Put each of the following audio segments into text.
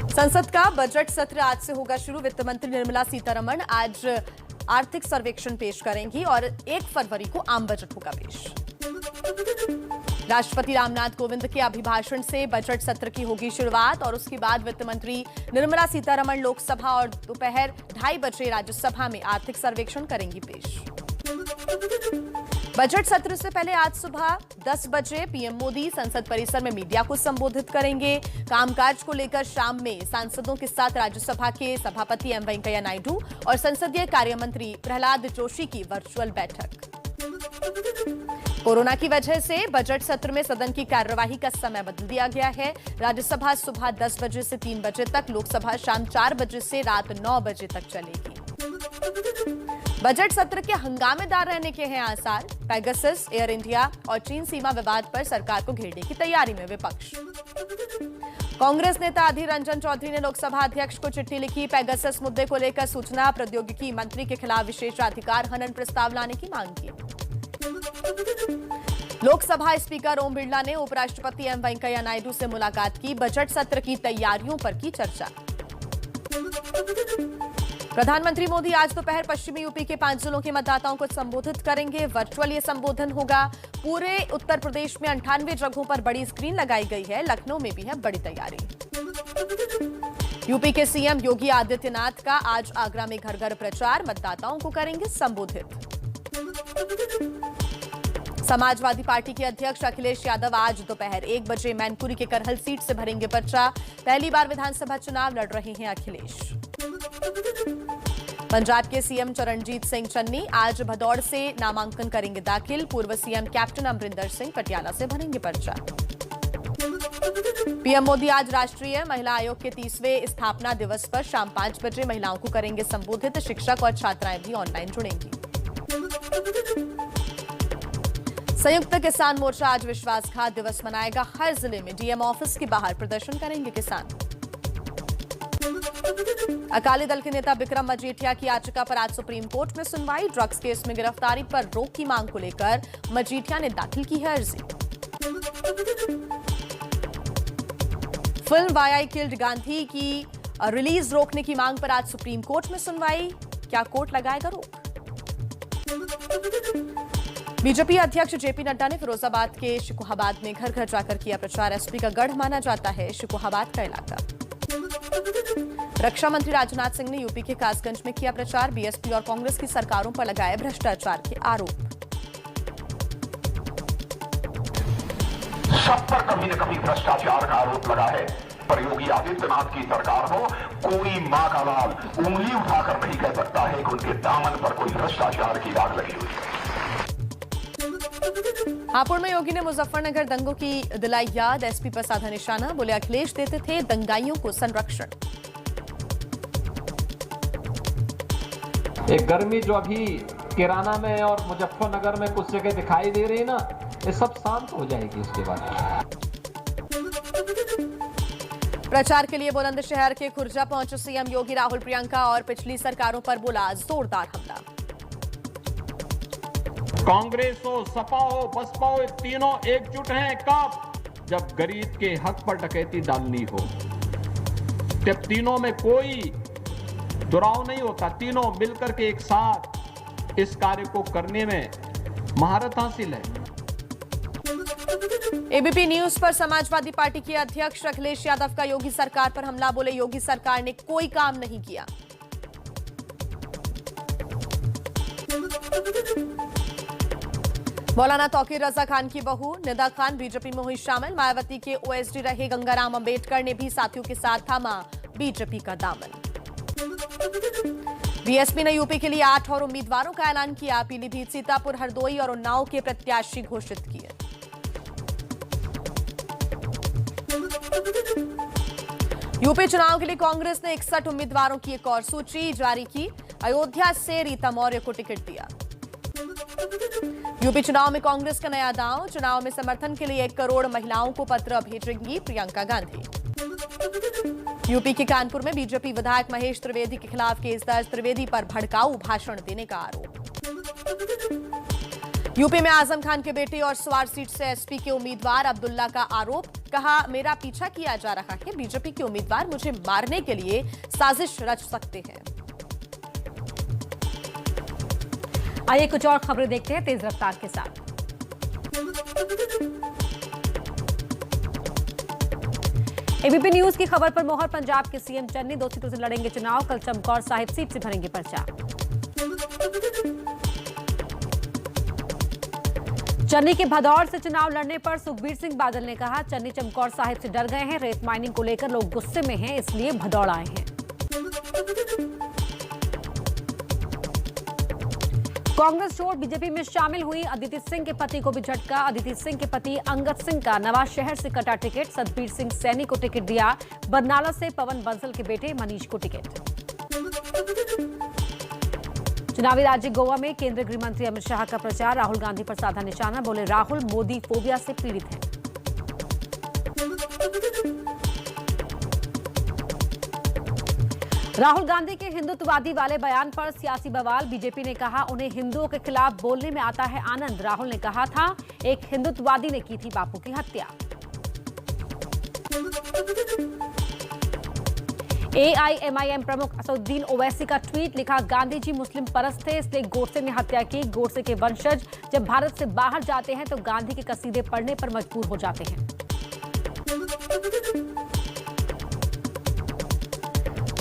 संसद का बजट सत्र आज से होगा शुरू। वित्त मंत्री निर्मला सीतारमण आज आर्थिक सर्वेक्षण पेश करेंगी और 1 फरवरी को आम बजट होगा पेश। राष्ट्रपति रामनाथ कोविंद के अभिभाषण से बजट सत्र की होगी शुरुआत और उसके बाद वित्त मंत्री निर्मला सीतारमण लोकसभा और दोपहर 2:30 बजे राज्यसभा में आर्थिक सर्वेक्षण करेंगी पेश। बजट सत्र से पहले आज सुबह 10 बजे पीएम मोदी संसद परिसर में मीडिया को संबोधित करेंगे। कामकाज को लेकर शाम में सांसदों के साथ राज्यसभा के सभापति एम वेंकैया नायडू और संसदीय कार्य मंत्री प्रहलाद जोशी की वर्चुअल बैठक। कोरोना की वजह से बजट सत्र में सदन की कार्यवाही का समय बदल दिया गया है। राज्यसभा सुबह 10 बजे से 3 बजे तक, लोकसभा शाम 4 बजे से रात 9 बजे तक चलेगी। बजट सत्र के हंगामेदार रहने के हैं आसार। पेगासस, एयर इंडिया और चीन सीमा विवाद पर सरकार को घेरने की तैयारी में विपक्ष। कांग्रेस नेता अधीर रंजन चौधरी ने लोकसभा अध्यक्ष को चिट्ठी लिखी। पेगासस मुद्दे को लेकर सूचना प्रौद्योगिकी मंत्री के खिलाफ विशेषाधिकार हनन प्रस्ताव लाने की मांग की। लोकसभा स्पीकर ओम बिरला ने उपराष्ट्रपति एम वेंकैया नायडू से मुलाकात की। बजट सत्र की तैयारियों पर की चर्चा। प्रधानमंत्री मोदी आज दोपहर पश्चिमी यूपी के 5 जिलों के मतदाताओं को संबोधित करेंगे। वर्चुअल ये संबोधन होगा। पूरे उत्तर प्रदेश में 98 जगहों पर बड़ी स्क्रीन लगाई गई है। लखनऊ में भी है बड़ी तैयारी। यूपी के सीएम योगी आदित्यनाथ का आज आगरा में घर घर प्रचार, मतदाताओं को करेंगे संबोधित। समाजवादी पार्टी के अध्यक्ष अखिलेश यादव आज दोपहर 1 बजे मैनपुरी के करहल सीट से भरेंगे पर्चा। पहली बार विधानसभा चुनाव लड़ रहे हैं अखिलेश। पंजाब के सीएम चरणजीत सिंह चन्नी आज भदौड़ से नामांकन करेंगे दाखिल। पूर्व सीएम कैप्टन अमरिंदर सिंह पटियाला से भरेंगे पर्चा। पीएम मोदी आज राष्ट्रीय महिला आयोग के 30वें स्थापना दिवस पर शाम 5 बजे महिलाओं को करेंगे संबोधित। शिक्षक और छात्राएं भी ऑनलाइन जुड़ेंगी। संयुक्त किसान मोर्चा आज विश्वासघात दिवस मनाएगा। हर जिले में डीएम ऑफिस के बाहर प्रदर्शन करेंगे किसान। अकाली दल के नेता बिक्रम मजीठिया की याचिका पर आज सुप्रीम कोर्ट में सुनवाई। ड्रग्स केस में गिरफ्तारी पर रोक की मांग को लेकर मजीठिया ने दाखिल की है अर्जी। Film Y I killed Gandhi की रिलीज रोकने की मांग पर आज सुप्रीम कोर्ट में सुनवाई। क्या कोर्ट लगाएगा रोक? बीजेपी अध्यक्ष जेपी नड्डा ने फिरोजाबाद के शिकोहाबाद में घर घर जाकर किया प्रचार। एसपी का गढ़ माना जाता है शिकोहाबाद का इलाका। रक्षा मंत्री राजनाथ सिंह ने यूपी के कासगंज में किया प्रचार। बीएसपी और कांग्रेस की सरकारों पर लगाए भ्रष्टाचार के आरोप। सब पर कभी न कभी भ्रष्टाचार का आरोप लगा है, पर योगी आदित्यनाथ की सरकार हो, कोई मां का लाल उंगली उठाकर नहीं कह सकता है कि उनके दामन पर कोई भ्रष्टाचार की दाग लगी हुई है। हापुड़ में योगी ने मुजफ्फरनगर दंगों की दिलाई याद। एसपी पर साधा निशाना, बोले अखिलेश देते थे दंगाइयों को संरक्षण। एक गर्मी जो अभी किराना में और मुजफ्फरनगर में कुछ जगह दिखाई दे रही है ना, ये सब शांत हो जाएगी इसके बाद। प्रचार के लिए बुलंदशहर के खुर्जा पहुंचे सीएम योगी। राहुल, प्रियंका और पिछली सरकारों पर बोला जोरदार हमला। कांग्रेस हो, सपा हो, बसपा हो, तीनों एकजुट हैं कब? जब गरीब के हक पर डकैती डालनी हो। जब तीनों में कोई दुराव नहीं होता, तीनों मिलकर के एक साथ इस कार्य को करने में महारत हासिल है। एबीपी न्यूज पर समाजवादी पार्टी के अध्यक्ष अखिलेश यादव का योगी सरकार पर हमला, बोले योगी सरकार ने कोई काम नहीं किया। मौलाना तौकीर रजा खान की बहू निदा खान बीजेपी में हुई शामिल। मायावती के ओएसडी रहे गंगाराम अंबेडकर ने भी साथियों के साथ थामा बीजेपी का दामन। बीएसपी ने यूपी के लिए 8 और उम्मीदवारों का ऐलान किया। पीलीभीत, सीतापुर, हरदोई और उन्नाव के प्रत्याशी घोषित किए। यूपी चुनाव के लिए कांग्रेस ने 61 उम्मीदवारों की एक और सूची जारी की। अयोध्या से रीता मौर्य को टिकट दिया। यूपी चुनाव में कांग्रेस का नया दांव। चुनाव में समर्थन के लिए 1 करोड़ महिलाओं को पत्र भेजेंगी प्रियंका गांधी। यूपी के कानपुर में बीजेपी विधायक महेश त्रिवेदी के खिलाफ केस दर्ज। त्रिवेदी पर भड़काऊ भाषण देने का आरोप। यूपी में आजम खान के बेटे और स्वार सीट से एसपी के उम्मीदवार अब्दुल्ला का आरोप, कहा, मेरा पीछा किया जा रहा है, बीजेपी के उम्मीदवार मुझे मारने के लिए साजिश रच सकते हैं। आइए कुछ और खबरें देखते हैं तेज रफ्तार के साथ। एबीपी न्यूज की खबर पर मोहर, पंजाब के सीएम चन्नी 2 सीटों से लड़ेंगे चुनाव, कल चमकौर साहिब सीट से भरेंगे पर्चा। चन्नी के भदौर से चुनाव लड़ने पर सुखबीर सिंह बादल ने कहा, चन्नी चमकौर साहिब से डर गए हैं, रेत माइनिंग को लेकर लोग गुस्से में हैं, इसलिए भदौड़ आए हैं। कांग्रेस छोड़ बीजेपी में शामिल हुई अदिति सिंह के पति को भी झटका, अदिति सिंह के पति अंगद सिंह का नवाज शहर से कटा टिकट, सतबीर सिंह सैनी को टिकट दिया, बरनाला से पवन बंसल के बेटे मनीष को टिकट। चुनावी राज्य गोवा में केंद्रीय गृह मंत्री अमित शाह का प्रचार, राहुल गांधी पर साधा निशाना, बोले राहुल मोदी फोबिया से पीड़ित हैं। राहुल गांधी के हिंदुत्ववादी वाले बयान पर सियासी बवाल, बीजेपी ने कहा उन्हें हिंदुओं के खिलाफ बोलने में आता है आनंद, राहुल ने कहा था एक हिंदुत्ववादी ने की थी बापू की हत्या। एआईएमआईएम प्रमुख असदुद्दीन ओवैसी का ट्वीट, लिखा गांधी जी मुस्लिम परस्त थे इसलिए गोडसे ने हत्या की, गोडसे के वंशज जब भारत से बाहर जाते हैं तो गांधी के कसीदे पढ़ने पर मजबूर हो जाते हैं।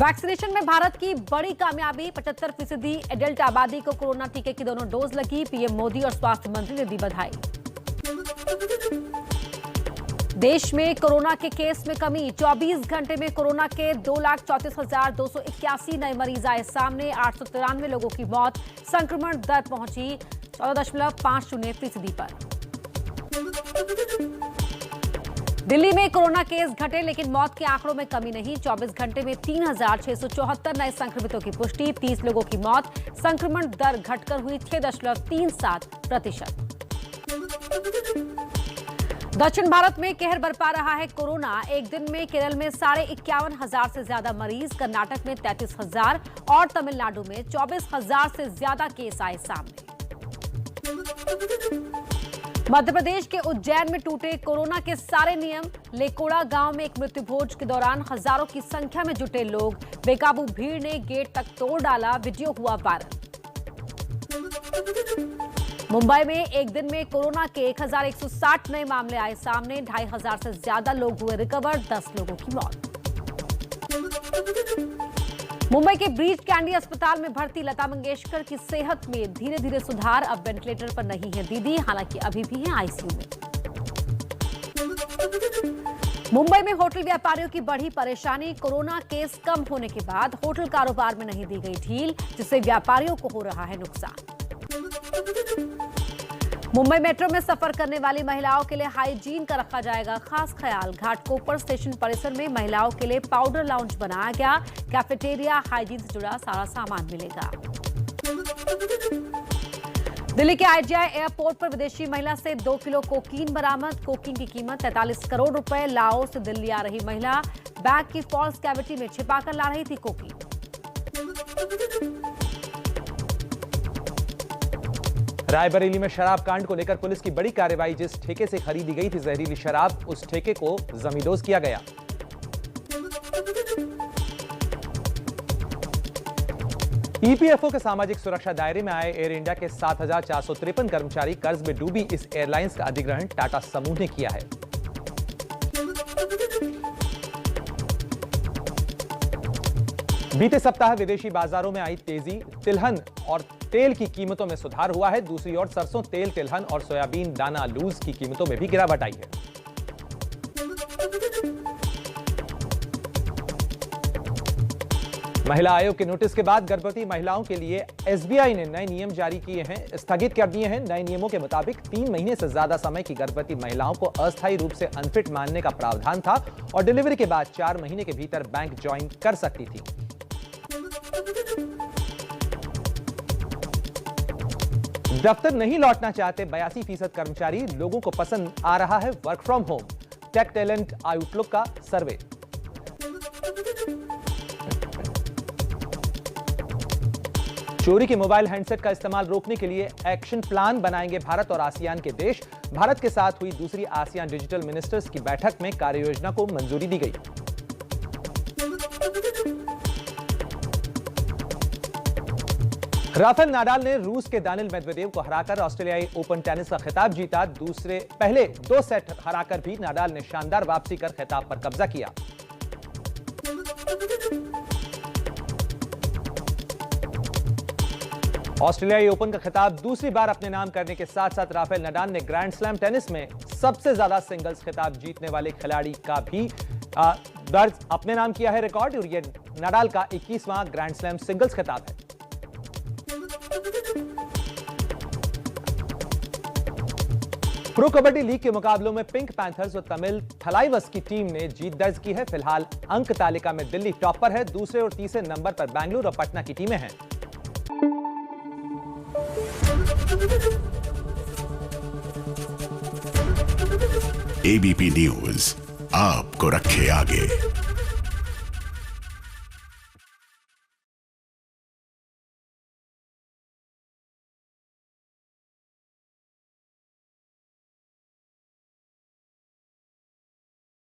वैक्सीनेशन में भारत की बड़ी कामयाबी, 75% एडल्ट आबादी को कोरोना टीके की दोनों डोज लगी, पीएम मोदी और स्वास्थ्य मंत्री ने दी बधाई। देश में कोरोना के केस में कमी, 24 घंटे में कोरोना के 2,34,281 नए मरीज आए सामने, 893 लोगों की मौत, संक्रमण दर पहुंची 14.50% पर। दिल्ली में कोरोना केस घटे लेकिन मौत के आंकड़ों में कमी नहीं, 24 घंटे में 3,674 नए संक्रमितों की पुष्टि, 30 लोगों की मौत, संक्रमण दर घटकर हुई 6.37%। दक्षिण भारत में कहर बरपा रहा है कोरोना, एक दिन में केरल में 51,500 से ज्यादा मरीज, कर्नाटक में 33,000 और तमिलनाडु में 24,000 से ज्यादा केस आए सामने। मध्य प्रदेश के उज्जैन में टूटे कोरोना के सारे नियम, लेकोड़ा गांव में एक मृत्यु भोज के दौरान हजारों की संख्या में जुटे लोग, बेकाबू भीड़ ने गेट तक तोड़ डाला, वीडियो हुआ वायरल। मुंबई में एक दिन में कोरोना के 1,160 नए मामले आए सामने, 2,500 से ज्यादा लोग हुए रिकवर, 10 लोगों की मौत। मुंबई के ब्रीच कैंडी अस्पताल में भर्ती लता मंगेशकर की सेहत में धीरे धीरे सुधार, अब वेंटिलेटर पर नहीं है दीदी, हालांकि अभी भी हैं आईसीयू में। मुंबई में होटल व्यापारियों की बढ़ी परेशानी, कोरोना केस कम होने के बाद होटल कारोबार में नहीं दी गई ढील, जिससे व्यापारियों को हो रहा है नुकसान। मुंबई मेट्रो में सफर करने वाली महिलाओं के लिए हाइजीन का रखा जाएगा खास ख्याल, घाटकोपर स्टेशन परिसर में महिलाओं के लिए पाउडर लाउंज बनाया गया, कैफेटेरिया, हाइजीन से जुड़ा सारा सामान मिलेगा। दिल्ली के आईजीआई एयरपोर्ट पर विदेशी महिला से 2 किलो कोकीन बरामद, कोकीन की कीमत 43 करोड़ रुपए, लाओस से दिल्ली आ रही महिला बैग की फॉल्स कैविटी में छिपाकर ला रही थी कोकीन। रायबरेली में शराब कांड को लेकर पुलिस की बड़ी कार्रवाई, जिस ठेके से खरीदी गई थी जहरीली शराब, उस ठेके को जमींदोज किया गया। ईपीएफओ के सामाजिक सुरक्षा दायरे में आए एयर इंडिया के 7,453 कर्मचारी कर्ज में डूबी इस एयरलाइंस का अधिग्रहण टाटा समूह ने किया है। बीते सप्ताह विदेशी बाजारों में आई तेजी, तिलहन और तेल की कीमतों में सुधार हुआ है। दूसरी ओर सरसों तेल, तिलहन और सोयाबीन दाना लूज की कीमतों में भी गिरावट आई है। महिला आयोग के नोटिस के बाद गर्भवती महिलाओं के लिए एसबीआई ने नए नियम जारी किए हैं, स्थगित कर दिए हैं। नए नियमों के मुताबिक 3 महीने से ज्यादा समय की गर्भवती महिलाओं को अस्थायी रूप से अनफिट मानने का प्रावधान था और डिलीवरी के बाद 4 महीने के भीतर बैंक ज्वाइन कर सकती थी। दफ्तर नहीं लौटना चाहते 82% कर्मचारी, लोगों को पसंद आ रहा है work from home. Tech talent outlook का सर्वे। चोरी के मोबाइल हैंडसेट का इस्तेमाल रोकने के लिए एक्शन प्लान बनाएंगे भारत और आसियान के देश। भारत के साथ हुई दूसरी आसियान डिजिटल मिनिस्टर्स की बैठक में कार्ययोजना को मंजूरी दी गई। राफेल नाडाल ने रूस के दानिल मेदवेदेव को हराकर ऑस्ट्रेलियाई ओपन टेनिस का खिताब जीता। पहले 2 सेट हराकर भी नाडाल ने शानदार वापसी कर खिताब पर कब्जा किया। ऑस्ट्रेलियाई ओपन का खिताब दूसरी बार अपने नाम करने के साथ साथ राफेल नाडाल ने ग्रैंड स्लैम टेनिस में सबसे ज्यादा सिंगल्स खिताब जीतने वाले खिलाड़ी का भी दर्ज अपने नाम किया है रिकॉर्ड, और यह नाडाल का 21वां ग्रैंड स्लैम सिंगल्स खिताब है। प्रो कबड्डी लीग के मुकाबलों में पिंक पैंथर्स और तमिल थलाइवस की टीम ने जीत दर्ज की है। फिलहाल अंक तालिका में दिल्ली टॉप पर है। दूसरे और तीसरे नंबर पर बेंगलुरु और पटना की टीमें हैं। एबीपी न्यूज आपको रखे आगे।